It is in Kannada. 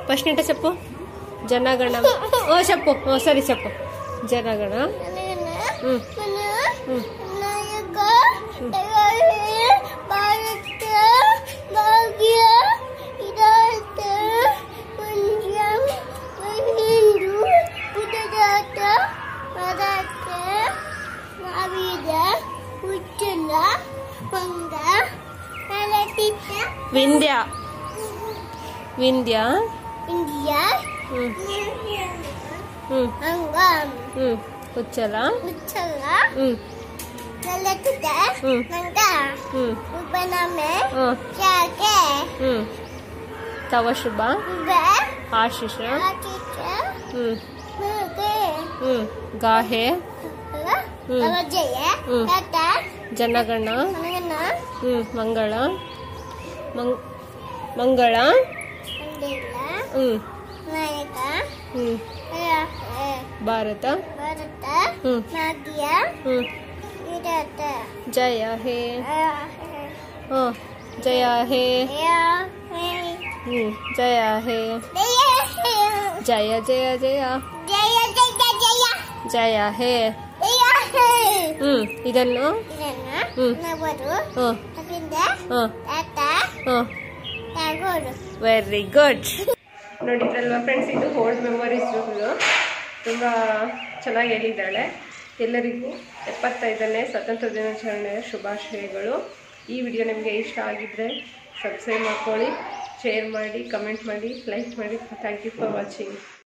ఫస్ట్ నింట చెప్పు జనగణ ఓ చెప్పు ఓ సరే చెప్పు జనగణ Vindhya Vindhya India. Angam. Uccala. Uccala. Nalakita. Nanga. Upaname. Jage. Tava Shubha. Ba. Ashisha. Ashisha. Muge. Gahe. Avajaya. Tata. Janagana. Janagana. Mangala. Mangala. ನಾಯಕ ಭಾರತ ಭಾರತ ನಾಟ್ಯ ವಿರಾಟ ಜಯ ಹೇ ಜಯ ಹೇ ಜಯ ಹೇ ಜಯ ಜಯ ಜಯ ಜಯ ಹೇ ಇದನ್ನು ವೆರಿ ಗುಡ್ ನೋಡಿದ್ರಲ್ವಾ ಫ್ರೆಂಡ್ಸ್, ಇದು ಓಲ್ಡ್ ಮೆಮೊರೀಸ್ ತುಂಬ ಚೆನ್ನಾಗಿ ಹೇಳಿದ್ದಾಳೆ. ಎಲ್ಲರಿಗೂ 75ನೇ ಸ್ವತಂತ್ರ ದಿನಾಚರಣೆಯ ಶುಭಾಶಯಗಳು. ಈ ವಿಡಿಯೋ ನಿಮಗೆ ಇಷ್ಟ ಆಗಿದ್ದರೆ ಸಬ್ಸ್ಕ್ರೈಬ್ ಮಾಡ್ಕೊಳ್ಳಿ, ಶೇರ್ ಮಾಡಿ, ಕಮೆಂಟ್ ಮಾಡಿ, ಲೈಕ್ ಮಾಡಿ. Thank you for watching.